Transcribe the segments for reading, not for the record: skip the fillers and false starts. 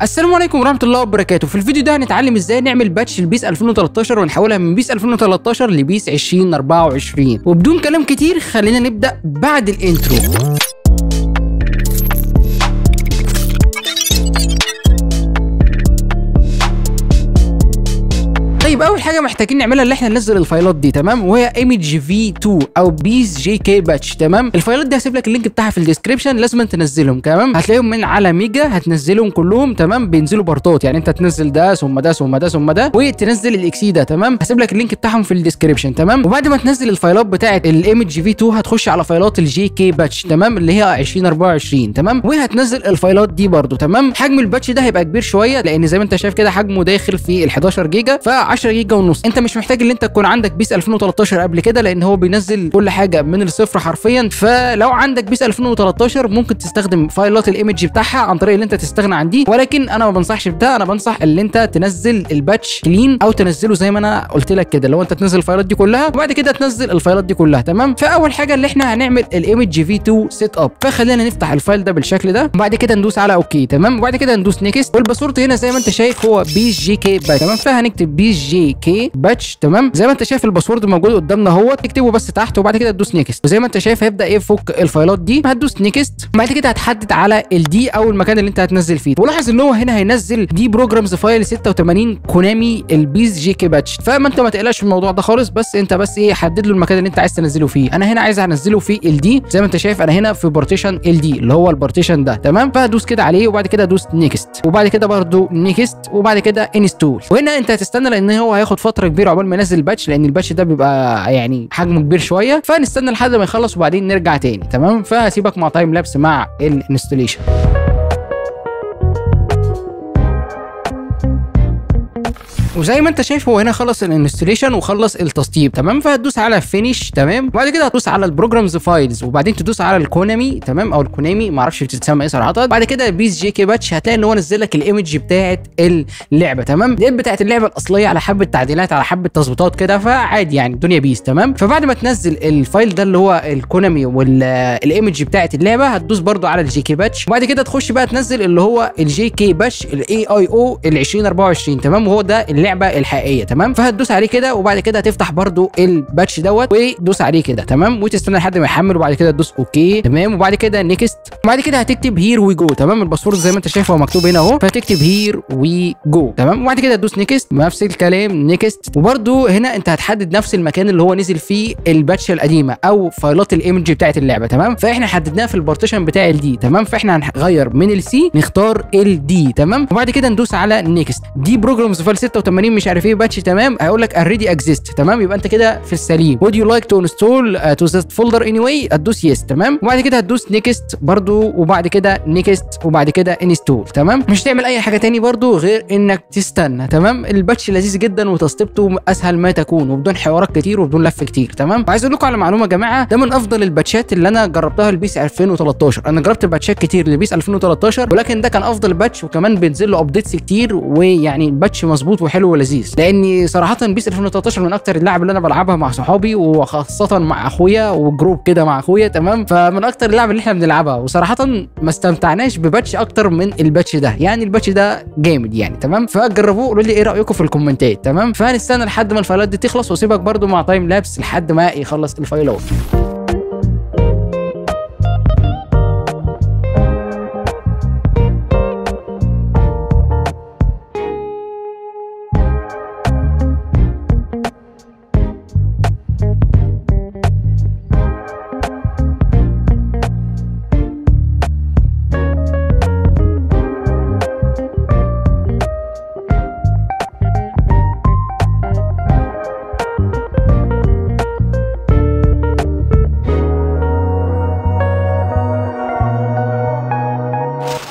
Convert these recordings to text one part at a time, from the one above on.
السلام عليكم ورحمه الله وبركاته. في الفيديو ده هنتعلم ازاي نعمل باتش لبيس 2013 ونحولها من بيس 2013 لبيس 2024. وبدون كلام كتير خلينا نبدا بعد الانترو. طيب اول حاجه محتاجين نعملها اللي احنا ننزل الفايلات دي، تمام، وهي ايمج في 2 او بيس جي كي باتش، تمام. الفايلات دي هسيب لك اللينك بتاعها في الديسكربشن، لازم تنزلهم، تمام. هتلاقيهم من على ميجا، هتنزلهم كلهم، تمام. بينزلوا بارتات، يعني انت تنزل ده ثم ده ثم ده ثم ده وتنزل الاكسي ده، تمام. هسيب لك اللينك بتاعهم في الديسكربشن، تمام. وبعد ما تنزل الفايلات بتاعه الايمج في 2 هتخش على فايلات الجي كي باتش، تمام، اللي هي 2024، تمام. وهتنزل الفايلات دي برده، تمام. حجم الباتش ده هيبقى كبير شويه لان زي ما انت شايف كده حجمه داخل في ال 11 جيجا، ف 10 جيجا ونص. انت مش محتاج ان انت تكون عندك بيس 2013 قبل كده لان هو بينزل كل حاجه من الصفر حرفيا. فلو عندك بيس 2013 ممكن تستخدم فايلات الايمج بتاعها عن طريق ان انت تستغنى عن دي، ولكن انا ما بنصحش بده. انا بنصح ان انت تنزل الباتش كلين او تنزله زي ما انا قلت لك كده، لو انت تنزل الفايلات دي كلها وبعد كده تنزل الفايلات دي كلها، تمام. فاول حاجه اللي احنا هنعمل الايمج في 2 سيت اب، فخلينا نفتح الفايل ده بالشكل ده وبعد كده ندوس على اوكي، تمام. وبعد كده ندوس نيكست، والباسورد هنا زي ما انت شايف هو بيس جي كي باتش، تمام. فهنكتب بيس جي كي باتش، تمام. زي ما انت شايف الباسورد موجود قدامنا اهو، تكتبه بس تحت وبعد كده تدوس نيكست. وزي ما انت شايف هيبدا يفك الفايلات دي، هتدوس نيكست وبعد كده هتحدد على الدي او المكان اللي انت هتنزل فيه. ولاحظ ان هو هنا هينزل دي بروجرامز فايل 86 كونامي البيس جي كي باتش، فما انت ما تقلقش في الموضوع ده خالص، بس انت بس ايه حدد له المكان اللي انت عايز تنزله فيه. انا هنا عايز انزله في الدي، زي ما انت شايف انا هنا في بارتيشن الدي اللي هو البارتيشن ده، تمام. فهدوس كده عليه وبعد كده ادوس نيكست وبعد كده برده نيكست وبعد كده انستول. وهنا انت هتستنى لان هو هياخد فتره كبيره عقبال ما ينزل الباتش، لان الباتش ده بيبقى يعني حجمه كبير شويه، فنستنى لحد ما يخلص وبعدين نرجع تاني، تمام. فهسيبك مع تايم لابس مع الانستليشن. وزي ما انت شايف هو هنا خلص الانستليشن وخلص التسطيب، تمام. فهتدوس على فينيش، تمام. وبعد كده هتدوس على البروجرامز فايلز وبعدين تدوس على الكونامي، تمام، او الكونامي ما اعرفش بتتسمى ايه صراحه. بعد كده بيس جي كي باتش هتلاقي ان هو نزل لك الايمج بتاعه اللعبه، تمام. دي بتاعه اللعبه الاصليه على حبه تعديلات على حبه تظبيطات كده، فعادي يعني الدنيا بيس، تمام. فبعد ما تنزل الفايل ده اللي هو الكونامي والايمج بتاعه اللعبه هتدوس برده على الجي كي باتش وبعد كده تخش بقى تنزل اللي هو الجي كي باتش الاي اي او ال 2024، تمام. وهو ده اللعبه الحقيقيه، تمام. فهتدوس عليه كده وبعد كده هتفتح برده الباتش دوت وتدوس عليه كده، تمام، وتستنى لحد ما يحمل وبعد كده تدوس اوكي، تمام. وبعد كده نيكست وبعد كده هتكتب هير وي جو، تمام. الباسورد زي ما انت شايف هو مكتوب هنا اهو، فهتكتب هير وي جو، تمام. وبعد كده تدوس نيكست نفس الكلام نيكست. وبرده هنا انت هتحدد نفس المكان اللي هو نزل فيه الباتش القديمه او فايلات الايمج بتاعه اللعبه، تمام. فاحنا حددناها في البارتيشن بتاع الدي، تمام. فاحنا هنغير من السي نختار الدي، تمام. وبعد كده ندوس على نيكست. دي بروجرامز فايل 86 مش عارف ايه باتش، تمام. هيقول لك already exist، تمام. يبقى انت كده في السليم. would you like to install to this folder anyway، هتدوس يس، تمام. وبعد كده هتدوس نيكست برضو وبعد كده نيكست وبعد كده انستول، تمام. مش تعمل اي حاجه تاني برضو غير انك تستنى، تمام. الباتش لذيذ جدا وتسطيبته اسهل ما تكون وبدون حوارات كتير وبدون لف كتير، تمام. وعايز اقول لكم على معلومه يا جماعه، ده من افضل الباتشات اللي انا جربتها لبيس 2013. انا جربت باتشات كتير لبيس 2013 ولكن ده كان افضل باتش، وكمان بينزل له ابديتس كتير ويعني الباتش مظبوط وحلو ولذيذ. لاني صراحه بيس 2013 من اكتر اللعب اللي انا بلعبها مع صحابي وخاصه مع اخويا وجروب كده مع اخويا، تمام. فمن اكتر اللعب اللي احنا بنلعبها، وصراحه ما استمتعناش بباتش اكتر من الباتش ده، يعني الباتش ده جامد يعني، تمام. فجربوه قولوا لي ايه رايكم في الكومنتات، تمام. فهنستنى لحد ما الفايلات دي تخلص واسيبك برده مع تايم لابس لحد ما يخلص الفايلات.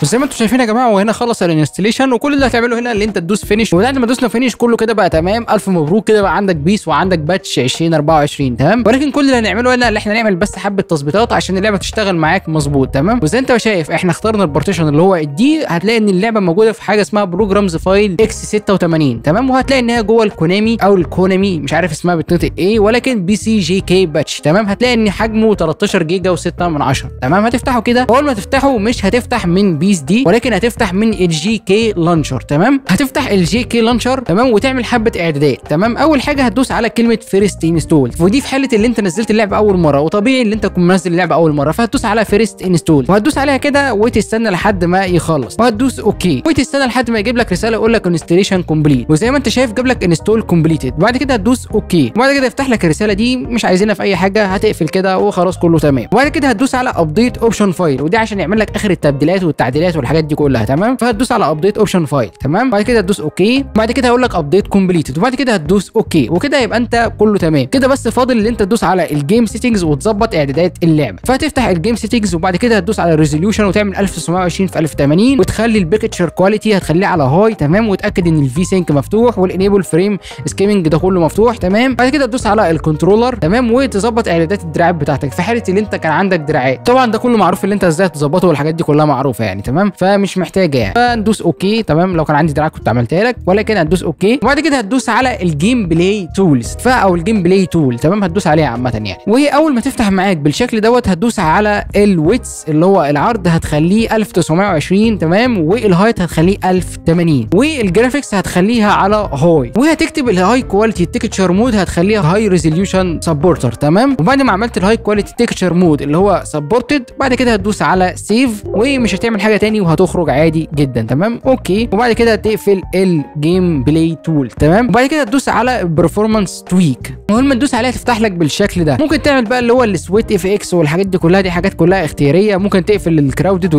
زي ما انتم شايفين يا جماعه وهنا خلص الانستليشن، وكل اللي هتعمله هنا اللي انت تدوس فينيش. وبعد ما دوسنا فينيش كله كده بقى تمام، الف مبروك كده بقى عندك بيس وعندك باتش 2024، تمام. ولكن كل اللي هنعمله هنا اللي احنا نعمل بس حبه تظبيطات عشان اللعبه تشتغل معاك مظبوط، تمام. وزي انت شايف احنا اخترنا البارتيشن اللي هو الدي، هتلاقي ان اللعبه موجوده في حاجه اسمها بروجرامز فايل اكس 86، تمام. وهتلاقي ان هي جوه الكونامي او الكونامي مش عارف اسمها بتنطق ايه، ولكن بي سي جي كي باتش، تمام. هتلاقي ان حجمه 13 جيجا و6 من 10، تمام. هتفتحه كده، اول ما تفتحه مش هتفتح من بي بيس دي، ولكن هتفتح من الجي كي لانشر. تمام، هتفتح الجي كي لانشر تمام وتعمل حبه اعدادات. تمام، اول حاجه هتدوس على كلمه فيرست انستول، ودي في حاله اللي انت نزلت اللعبه اول مره، وطبيعي اللي انت تكون منزل اللعبه اول مره، فهتدوس على فيرست انستول وهتدوس عليها كده وتستنى لحد ما يخلص، وهتدوس اوكي وتستنى لحد ما يجيب لك رساله يقول لك انستليشن كومبليت، وزي ما انت شايف جاب لك انستول كومبليتد. بعد كده هتدوس اوكي، وبعد كده يفتح لك الرساله دي مش عايزينها في اي حاجه، هتقفل كده وخلاص كله تمام. وبعد كده هتدوس على ابديت اوبشن فايل، ودي عشان يعمل لك اخر التبديلات والتعديلات والحاجات دي كلها. تمام، فهتدوس على ابديت اوبشن فايل. تمام، بعد كده هتدوس اوكي، وبعد كده هقول لك ابديت كومبليتد، وبعد كده هتدوس اوكي، وكده يبقى انت كله تمام كده. بس فاضل اللي انت تدوس على الجيم سيتنجز وتظبط اعدادات اللعبه، فهتفتح الجيم سيتنجز وبعد كده هتدوس على الريزوليوشن وتعمل 1920 في 1080 وتخلي البيكتشر كواليتي هتخليه على هاي. تمام، وتاكد ان الفي سينك مفتوح والانيبل فريم سكيمنج ده كله مفتوح. تمام، بعد كده تدوس على الكنترولر. تمام، وتظبط اعدادات الدراعات بتاعتك في حاله اللي انت كان عندك دراعات. طبعا ده كله معروف اللي انت ازاي تظبطه والحاجات دي كلها معروفه يعني. تمام، فمش محتاجه يعني، فندوس اوكي. تمام، لو كان عندي دراع كنت عملتها لك، ولكن هتدوس اوكي. وبعد كده هتدوس على الجيم بلاي تولز او الجيم بلاي تول. تمام، هتدوس عليها عامه يعني، وهي اول ما تفتح معاك بالشكل دوت هتدوس على الويتس اللي هو العرض هتخليه 1920. تمام، والهايت هتخليه 1080، والجرافيكس هتخليها على هاي، وهتكتب الهاي كواليتي تكتشر مود هتخليها هاي ريزوليوشن سبورتر. تمام، وبعد ما عملت الهاي كواليتي تكتشر مود اللي هو سبورتد بعد كده هتدوس على سيف، ومش هتعمل حاجه تاني وهتخرج عادي جدا. تمام، اوكي، وبعد كده هتقفل الجيم بلاي تول. تمام، وبعد كده تدوس على برفورمانس تويك، المهم تدوس عليها تفتح لك بالشكل ده. ممكن تعمل بقى اللي هو السويت اف اكس والحاجات دي كلها، دي حاجات كلها اختياريه. ممكن تقفل الكراودد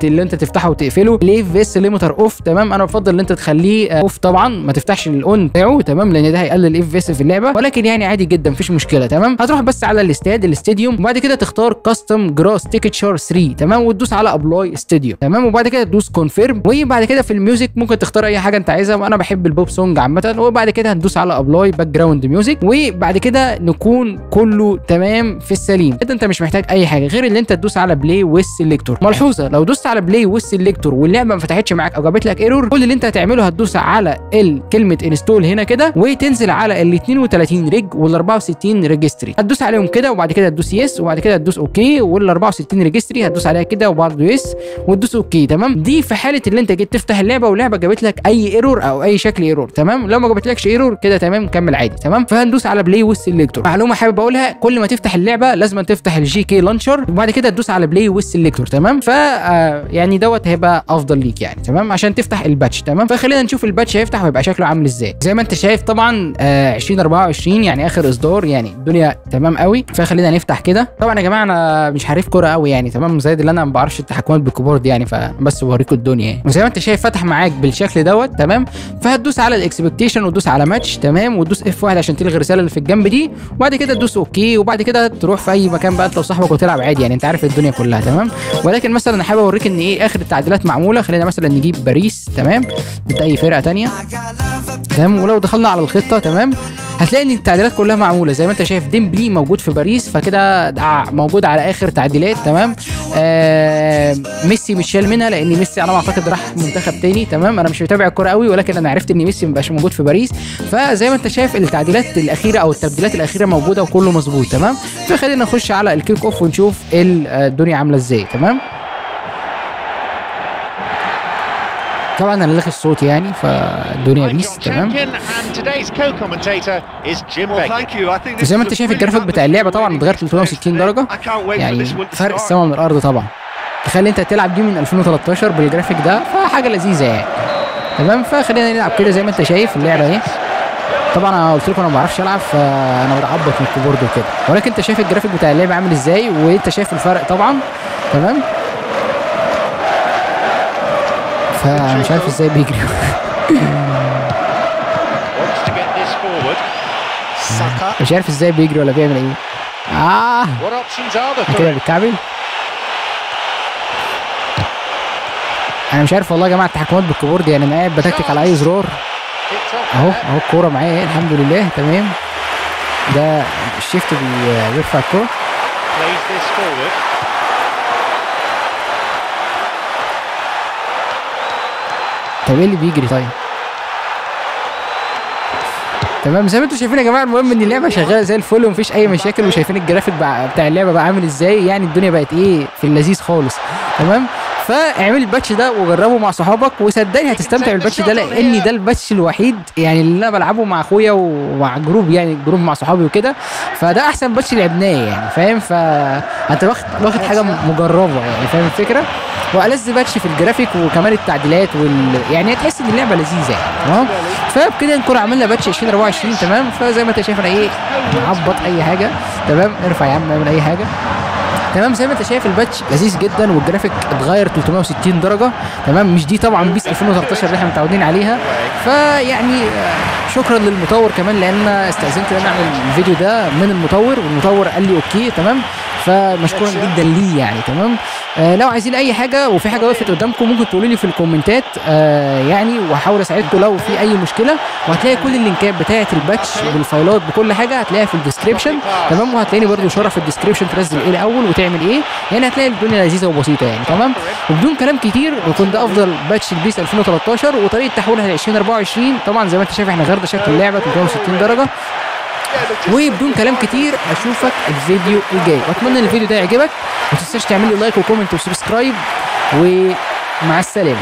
اللي انت تفتحه وتقفله. الاف اس ليميتر اوف. تمام، انا بفضل ان انت تخليه اوف طبعا، ما تفتحش الاون بتاعه. تمام، لان ده هيقلل الاف اس في اللعبه، ولكن يعني عادي جدا مفيش مشكله. تمام، هتروح بس على الاستاديوم وبعد كده تختار كاستم جراس تيكتشر 3. تمام، وتدوس على ابلاي ستاديوم. تمام، وبعد كده تدوس كونفيرم، وبعد كده في الميوزك ممكن تختار اي حاجه انت عايزها، وانا بحب البوب سونج عامه. وبعد كده هندوس على ابلاي باك جراوند ميوزك، وبعد كده نكون كله تمام في السليم كده. انت مش محتاج اي حاجه غير اللي انت تدوس على بلاي والسلكتور. ملحوظه، لو دوست على بلاي والسلكتور واللعبه ما فتحتش معاك او جابت لك ايرور، كل اللي انت هتعمله هتدوس على كلمه انستول هنا كده، وتنزل على ال 32 ريج وال 64 ريجستري، هتدوس عليهم كده، وبعد كده تدوس يس، وبعد كده تدوس اوكي، وال 64 ريجستري هتدوس عليها كده وبرده يس وتدوس اوكي. تمام، دي في حاله اللي انت جيت تفتح اللعبه واللعبه جابت لك اي ايرور او اي شكل ايرور. تمام، لو ما جابتلكش ايرور كده تمام كمل عادي. تمام، فهندوس على بلاي والسلكتور. معلومه حابب اقولها، كل ما تفتح اللعبه لازم تفتح الجي كي لانشر وبعد كده تدوس على بلاي والسلكتور. تمام، ف يعني دوت هيبقى افضل ليك يعني. تمام، عشان تفتح الباتش. تمام، فخلينا نشوف الباتش هيفتح ويبقى شكله عامل ازاي. زي ما انت شايف طبعا 2024 يعني اخر اصدار، يعني الدنيا تمام قوي. فخلينا نفتح كده. طبعا يا جماعه انا مش حريف كوره قوي يعني. تمام، زائد اللي انا ما بعرفش التحكمات بالكيبورد يعني، فبس بوريكم الدنيا يعني. وزي ما انت شايف فتح معاك بالشكل دوت. تمام، فهتدوس على الاكسبكتيشن وتدوس على ماتش. تمام، وتدوس اف 1 عشان تلغي الرساله اللي في الجنب دي، وبعد كده تدوس اوكي، وبعد كده تروح في اي مكان بقى انت وصاحبك وتلعب عادي يعني. انت عارف الدنيا كلها. تمام، ولكن مثلا انا حابب اوريك ان ايه اخر التعديلات معموله. خلينا مثلا نجيب باريس. تمام، ضد اي فرقه ثانيه. تمام، ولو دخلنا على الخطه تمام هتلاقي ان التعديلات كلها معموله. زي ما انت شايف ديمبلي موجود في باريس، فكده موجود على اخر تعديلات. تمام، ميسي مش شال منها لان ميسي على ما اعتقد راح منتخب تاني. تمام، انا مش متابع الكوره قوي، ولكن انا عرفت ان ميسي مبقاش موجود في باريس. فزي ما انت شايف التعديلات الاخيره او التبديلات الاخيره موجوده وكله مظبوط. تمام، فخلينا نخش على الكيك اوف ونشوف الدنيا عامله ازاي. تمام، طبعا انا لغي الصوت يعني فالدنيا بيس. تمام، زي ما انت شايف الجرافيك بتاع اللعبه طبعا اتغير 360 درجه، يعني فرق السما من الارض طبعا. تخيل انت تلعب دي من 2013 بالجرافيك ده، فحاجه لذيذه يعني. تمام، فخلينا نلعب كده. زي ما انت شايف اللعبه اهي. طبعا انا قلت لكم انا ما بعرفش العب، فانا بتعبط من الكيبورد وكده، ولكن انت شايف الجرافيك بتاع اللعبه عامل ازاي، وانت شايف الفرق طبعا. تمام، فمش عارف ازاي بيجري. مش عارف ازاي بيجري ولا بيعمل ايه. كده بيتكعبل. انا مش عارف والله يا جماعه التحكمات بالكيبورد يعني. انا قاعد بتكتك على اي زرار اهو الكوره معايا اهي الحمد لله. تمام، ده الشيفت بيرفع الكوره. طب ايه اللي بيجري طيب؟ تمام، زي ما انتم شايفين يا جماعه. المهم ان اللعبه شغاله زي الفل ومفيش اي مشاكل، وشايفين الجرافيك بتاع اللعبه بقى عامل ازاي. يعني الدنيا بقت ايه في اللذيذ خالص. تمام، فاعمل الباتش ده وجربه مع صحابك، وصدقني هتستمتع بالباتش ده، لان ده الباتش الوحيد يعني اللي انا بلعبه مع اخويا ومع جروب، يعني جروب مع صحابي وكده، فده احسن باتش لعبناه يعني فاهم. فانت واخد حاجه مجربه يعني فاهم الفكره. والذ باتش في الجرافيك وكمان التعديلات يعني هتحس ان اللعبه لذيذه يعني تمام. فبكده نكون عملنا باتش 2024 تمام. فزي ما انت شايف انا ايه معبط اي حاجه تمام. ارفع يا عم اعمل اي حاجه تمام. زي ما انت شايف الباتش لذيذ جدا، والجرافيك اتغير 360 درجه تمام. مش دي طبعا بيس 2013 اللي احنا متعودين عليها. فيعني شكرا للمطور كمان، لان استاذنت ان انا اعمل الفيديو ده من المطور، والمطور قال لي اوكي تمام. فمشكورا جدا ليه يعني تمام. لو عايزين اي حاجه وفي حاجه وقفت قدامكم ممكن تقولوا لي في الكومنتات يعني، وهحاول اساعدكم لو في اي مشكله. وهتلاقي كل اللينكات بتاعه الباتش بالفايلات بكل حاجه هتلاقيها في الديسكربشن تمام. وهتلاقيني برده شرح في الديسكربشن تنزل ايه الاول وتعمل ايه يعني. هتلاقي الدنيا لذيذه وبسيطه يعني تمام. وبدون كلام كتير يكون ده افضل باتش البيس 2013 وطريقه تحويلها ل 2024. طبعا زي ما انت شايف احنا غيرنا شكل اللعبه 360 درجه. وبدون كلام كتير اشوفك الفيديو الجاي، واتمنى ان الفيديو ده يعجبك. ما تنساش تعمل لي لايك وكومنت وسبسكرايب، ومع السلامه.